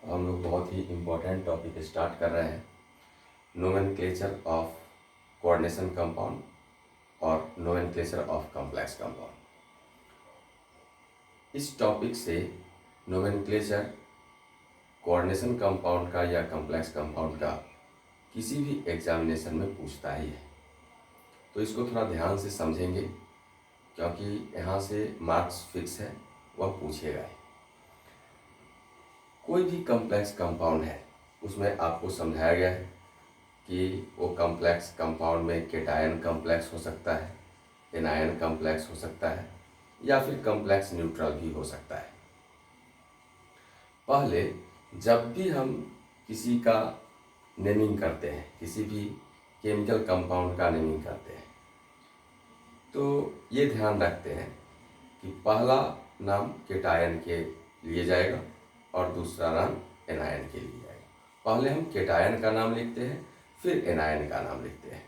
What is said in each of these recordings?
हम लोग बहुत ही इम्पोर्टेंट टॉपिक स्टार्ट कर रहे हैं, नोमेनक्लेचर ऑफ कोऑर्डिनेशन कंपाउंड और नोमेनक्लेचर ऑफ कॉम्प्लेक्स कंपाउंड। इस टॉपिक से नोमेनक्लेचर कोऑर्डिनेशन कंपाउंड का या कॉम्प्लेक्स कंपाउंड का किसी भी एग्जामिनेशन में पूछता ही है, तो इसको थोड़ा ध्यान से समझेंगे क्योंकि यहाँ से मार्क्स फिक्स है, वह पूछेगा ही। कोई भी कॉम्प्लेक्स कंपाउंड है उसमें आपको समझाया गया है कि वो कॉम्प्लेक्स कंपाउंड में केटायन कॉम्प्लेक्स हो सकता है, एनायन कॉम्प्लेक्स हो सकता है या फिर कॉम्प्लेक्स न्यूट्रल भी हो सकता है। पहले जब भी हम किसी का नेमिंग करते हैं, किसी भी केमिकल कंपाउंड का नेमिंग करते हैं, तो ये ध्यान रखते हैं कि पहला नाम केटायन के लिए जाएगा और दूसरा नाम एनायन के लिए जाएगा। पहले हम केटायन का नाम लिखते हैं, फिर एनायन का नाम लिखते हैं।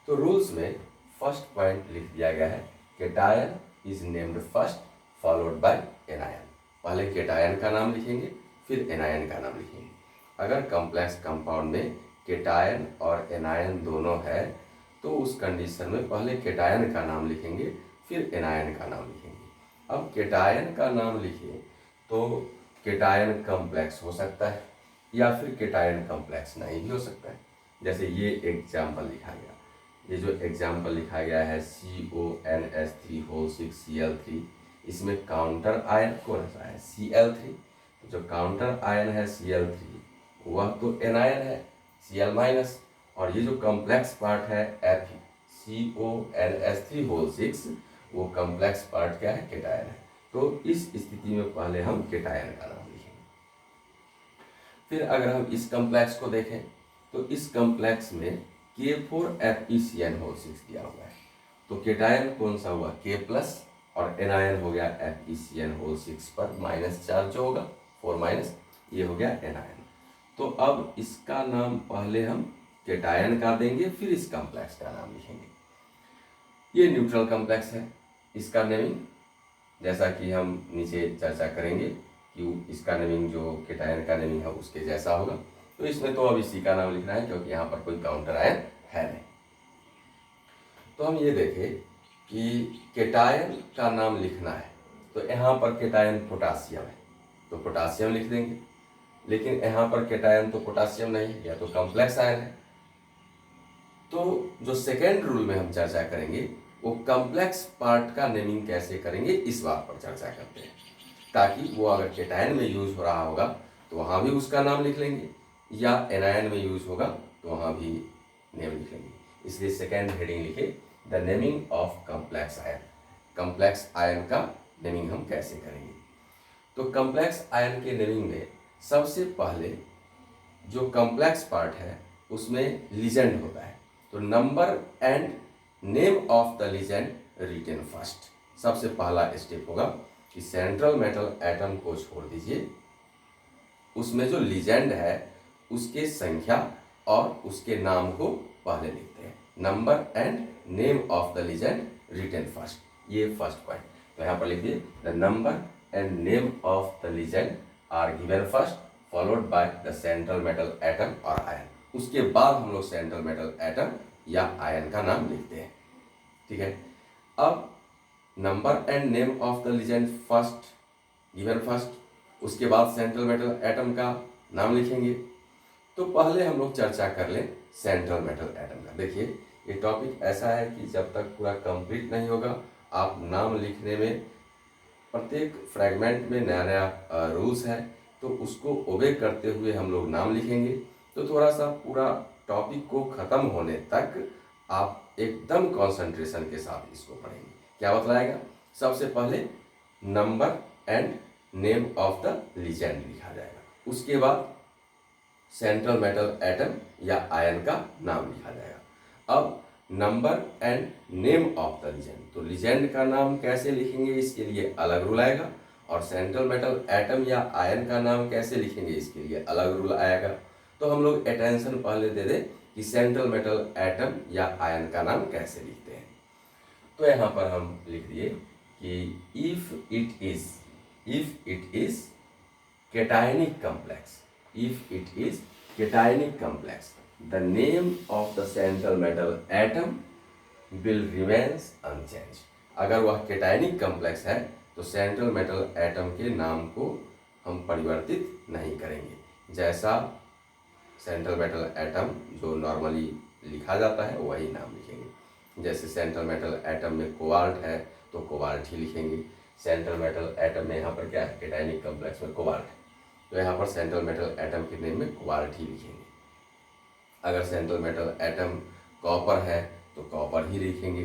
तो रूल्स में फर्स्ट पॉइंट लिख दिया गया है, cation is named first followed bye anion. पहले केटायन का नाम लिखेंगे, फिर एनायन का नाम लिखेंगे। अगर कॉम्प्लेक्स कंपाउंड में केटायन और एनायन दोनों है तो उस कंडीशन में पहले केटायन का नाम लिखेंगे, फिर एनायन का नाम लिखेंगे। अब केटायन का नाम लिखे तो केटायन कॉम्प्लेक्स हो सकता है या फिर केटायन कॉम्प्लेक्स नहीं भी हो सकता है। जैसे ये एग्जाम्पल लिखा गया, ये जो एग्जाम्पल लिखा गया है CONS3 होल 6 Cl3, इसमें काउंटर आयन कौन सा है? Cl3। जो काउंटर आयन है Cl3 वह तो एनायन है Cl माइनस, और ये जो कॉम्प्लेक्स पार्ट है FeCONS3 होल 6 वो कॉम्प्लेक्स पार्ट क्या है? केटायन है। तो इस स्थिति में पहले हम केटायन का नाम लिखेंगे। फिर अगर हम इस कॉम्प्लेक्स को देखें तो इस कॉम्प्लेक्स में K4FeCN होल 6 दिया हुआ है, तो केटायन कौन सा हुआ? K+ और एनायन हो गया FeCN होल 6 पर माइनस चार्ज जो होगा 4-, ये हो गया एनायन। तो अब इसका नाम पहले हम केटायन का देंगे, फिर इस कॉम्प्लेक्स का नाम लिखेंगे। ये न्यूट्रल कॉम्प्लेक्स है, इसका नेमिंग जैसा कि हम नीचे चर्चा करेंगे कि इसका नेमिंग जो केटायन का नेमिंग है उसके जैसा होगा। तो इसमें तो अब इसी का नाम लिखना है क्योंकि यहाँ पर कोई काउंटर आयन है नहीं। तो हम ये देखें कि केटायन का नाम लिखना है तो यहाँ पर केटायन पोटासियम है तो पोटासियम लिख देंगे, लेकिन यहाँ पर केटायन तो पोटासियम नहीं है, या तो कॉम्प्लेक्स आयन है। तो जो सेकेंड रूल में हम चर्चा करेंगे वो कॉम्प्लेक्स पार्ट का नेमिंग कैसे करेंगे इस बात पर चर्चा करते हैं, ताकि वो अगर केटायन में यूज हो रहा होगा तो वहाँ भी उसका नाम लिख लेंगे, या एनायन में यूज होगा तो वहाँ भी नेम लिख लेंगे। इसलिए सेकेंड हेडिंग लिखे, the naming of complex ion. Complex ion का नेमिंग हम कैसे करेंगे? तो कॉम्प्लेक्स आयन के नेमिंग में सबसे पहले जो कॉम्प्लेक्स पार्ट है उसमें लीजेंड होता है, तो number and name of the legend written first. सबसे पहला स्टेप होगा कि सेंट्रल मेटल एटम को छोड़ दीजिए, उसमें जो लीजेंड है उसके संख्या और उसके नाम को पहले लिखते हैं। Number and name of the legend written first, ये फर्स्ट पॉइंट। तो यहाँ पर लिखिए, the number and name of the legend are given first followed by the central metal atom और आयन। उसके बाद हम लोग सेंट्रल मेटल एटम या आयन का नाम लिखते हैं। ठीक है, अब number and name of the legend first given first, उसके बाद सेंट्रल मेटल एटम का नाम लिखेंगे। तो पहले हम लोग चर्चा कर लें सेंट्रल मेटल एटम का। देखिए ये टॉपिक ऐसा है कि जब तक पूरा कंप्लीट नहीं होगा आप नाम लिखने में, प्रत्येक फ्रैगमेंट में नया नया रूल्स है, तो उसको ओबे करते हुए हम लोग नाम लिखेंगे। तो थोड़ा सा पूरा टॉपिक को ख़त्म होने तक आप एकदम कंसंट्रेशन के साथ इसको पढ़ेंगे। क्या बतलाएगा? सबसे पहले number and name of the legend लिखा जाएगा, उसके बाद सेंट्रल मेटल एटम या आयन का नाम लिखा जाएगा। अब number and name of the legend, तो लीजेंड का नाम कैसे लिखेंगे इसके लिए अलग रूल आएगा, और सेंट्रल मेटल एटम या आयन का नाम कैसे लिखेंगे इसके लिए अलग रूल आएगा। तो हम लोग अटेंशन पहले दे दें कि सेंट्रल मेटल एटम या आयन का नाम कैसे लिखते हैं। तो यहाँ पर हम लिख दिए कि if it is cationic complex, if it is cationic complex, the name of the central metal atom will remains unchanged. अगर वह cationic complex है तो सेंट्रल मेटल एटम के नाम को हम परिवर्तित नहीं करेंगे। जैसा सेंट्रल मेटल एटम जो नॉर्मली लिखा जाता है वही नाम लिखेंगे। जैसे सेंट्रल मेटल एटम में कोबाल्ट है तो कोबाल्ट ही लिखेंगे। सेंट्रल मेटल एटम में यहाँ पर क्या है, कैटायनिक कॉम्प्लेक्स में कोबाल्ट है तो यहाँ पर सेंट्रल मेटल एटम के नेम में कोबाल्ट ही लिखेंगे। अगर सेंट्रल मेटल एटम कॉपर है तो कॉपर ही लिखेंगे।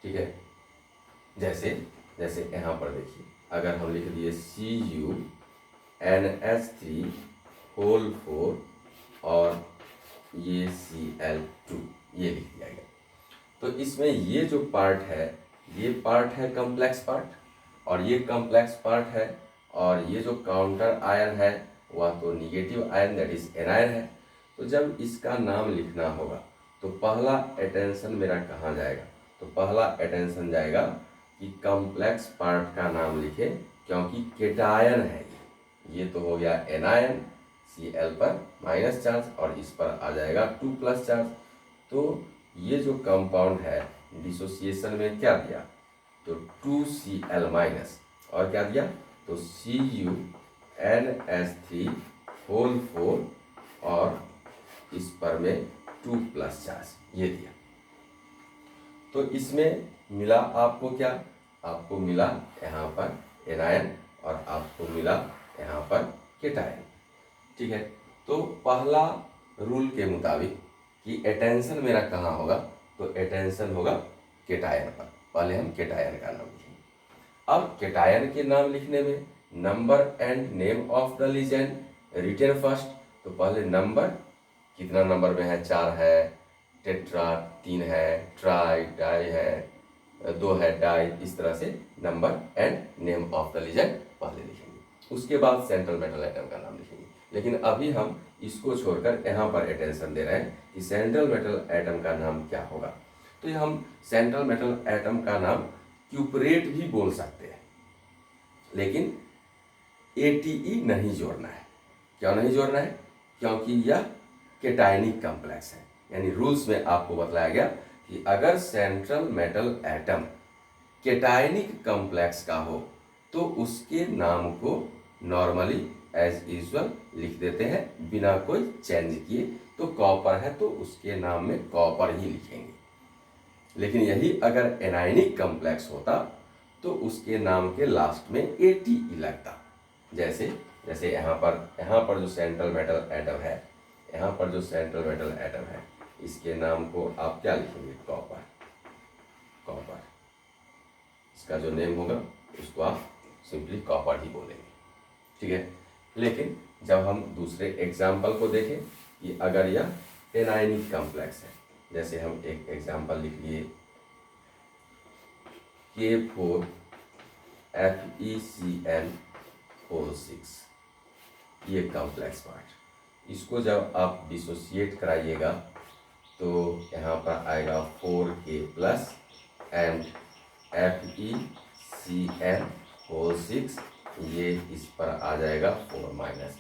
ठीक है, जैसे जैसे यहाँ पर देखिए, अगर हम लिख दिए CuNH3 और ये Cl2 ये लिख दिया गया, तो इसमें ये जो पार्ट है ये पार्ट है कॉम्प्लेक्स पार्ट और ये कॉम्प्लेक्स पार्ट है, और ये जो काउंटर आयन है वह तो negative ion that is anion है। तो जब इसका नाम लिखना होगा तो पहला अटेंशन मेरा कहाँ जाएगा, तो पहला अटेंशन जाएगा कि कॉम्प्लेक्स पार्ट का नाम लिखे, क्योंकि केटायन है ये तो हो गया एनायन, Cl पर माइनस चार्ज और इस पर आ जाएगा 2 प्लस चार्ज। तो ये जो कंपाउंड है डिसोसिएशन में क्या दिया, तो 2Cl माइनस और क्या दिया, तो CuNH3 और इस पर में 2 प्लस चार्ज ये दिया। तो इसमें मिला आपको क्या, आपको मिला यहाँ पर एनायन और आपको मिला यहाँ पर केटायन। ठीक है, तो पहला रूल के मुताबिक कि अटेंशन मेरा कहाँ होगा, तो अटेंशन होगा केटायन पर। पहले हम केटायन का नाम लिखेंगे। अब केटायन के नाम लिखने में number and name of the legend written first. तो पहले नंबर, कितना नंबर में है, 4 है, टेट्रा 3 है, ट्राई डाई है, 2 है, डाई, इस तरह से number and name of the legend पहले लिखेंगे। उसके बाद सेंट्रल मेटल एटम का नाम लिखेंगे। लेकिन अभी हम इसको छोड़कर यहाँ पर अटेंशन दे रहे हैं कि सेंट्रल मेटल एटम का नाम क्या होगा। तो हम सेंट्रल मेटल एटम का नाम क्यूपरेट भी बोल सकते हैं, लेकिन ATE नहीं जोड़ना है। क्यों नहीं जोड़ना है, क्योंकि यह केटायनिक कॉम्प्लेक्स है। यानी रूल्स में आपको बताया गया कि अगर सेंट्रल मेटल एटम केटायनिक कॉम्प्लेक्स का हो तो उसके नाम को नॉर्मली एज यूजुअल लिख देते हैं बिना कोई चेंज किए। तो कॉपर है तो उसके नाम में कॉपर ही लिखेंगे। लेकिन यही अगर एनायनिक कॉम्प्लेक्स होता तो उसके नाम के लास्ट में ATE लगता। जैसे जैसे यहाँ पर जो सेंट्रल मेटल एटम है, यहाँ पर जो सेंट्रल मेटल एटम है इसके नाम को आप क्या लिखेंगे, कॉपर। कॉपर इसका जो नेम होगा उसको आप सिंपली कॉपर ही बोलेंगे। ठीक है, लेकिन जब हम दूसरे एग्जाम्पल को देखें कि अगर यह एनायनिक कॉम्प्लेक्स है, जैसे हम एक एग्जाम्पल लिख लिए K4FeCN46, ये कॉम्प्लेक्स पार्ट, इसको जब आप डिसोसिएट कराइएगा तो यहाँ पर आएगा 4K प्लस एंड FeCN46, ये इस पर आ जाएगा 4 माइनस।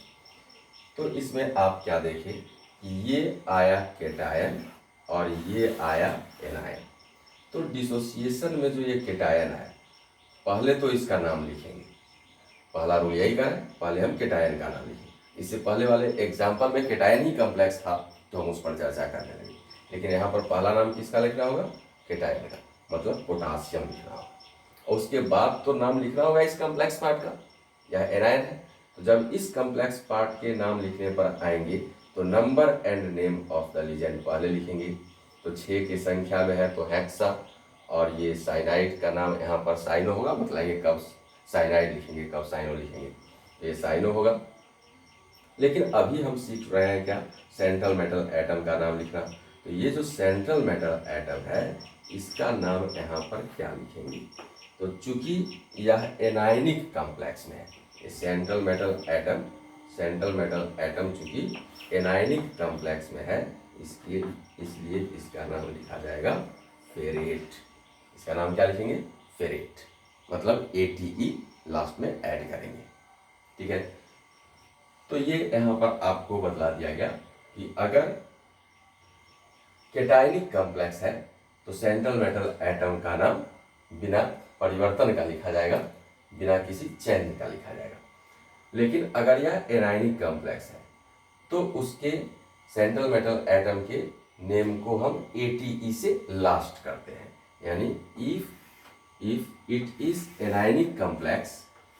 तो इसमें आप क्या देखें कि ये आया केटायन और ये आया एनायन। तो डिसोसिएशन में जो ये केटायन है पहले तो इसका नाम लिखेंगे। पहला रूल यही का है, पहले हम केटायन का नाम लिखेंगे। इससे पहले वाले एग्जाम्पल में केटायन ही कॉम्प्लेक्स था तो हम उस पर चर्चा करने लगे, लेकिन यहाँ पर पहला नाम किसका लिखना होगा, केटायन का, मतलब पोटासियम लिखना होगा। और उसके बाद तो नाम लिखना होगा इस कॉम्प्लेक्स पार्ट का, यह एनायन है। तो जब इस कॉम्प्लेक्स पार्ट के नाम लिखने पर आएंगे तो number and name of the legend पहले लिखेंगे। तो 6 की संख्या में है तो हेक्सा, और ये साइनाइड का नाम यहाँ पर साइनो होगा, मतलब कब साइनाइड लिखेंगे कब साइनो लिखेंगे, ये साइनो होगा। लेकिन अभी हम सीख रहे हैं क्या, सेंट्रल मेटल एटम का नाम लिखना। तो ये जो सेंट्रल मेटल एटम है इसका नाम यहाँ पर क्या लिखेंगे, तो चूंकि यह एनायनिक कॉम्प्लेक्स में है, ये सेंट्रल मेटल एटम चूंकि एनायनिक कॉम्प्लेक्स में है इसलिए इसका नाम लिखा जाएगा फेरेट। इसका नाम क्या लिखेंगे, फेरेट, मतलब ATE लास्ट में ऐड करेंगे। ठीक है, तो ये यहाँ पर आपको बतला दिया गया कि अगर केटायनिक कॉम्प्लेक्स है तो सेंट्रल मेटल एटम का नाम बिना परिवर्तन का लिखा जाएगा, बिना किसी चेंज का लिखा जाएगा। लेकिन अगर यह एनायनिक कॉम्प्लेक्स है तो उसके सेंट्रल मेटल एटम के नेम को हम ATE से लास्ट करते हैं। यानी if it is anionic complex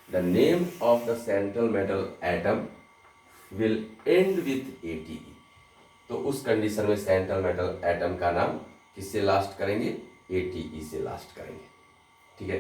the name of the central metal atom will and with ATE। तो उस कंडीशन में सेंट्रल मेटल एटम का नाम किससे लास्ट करेंगे? ATE से लास्ट करेंगे। ठीक है।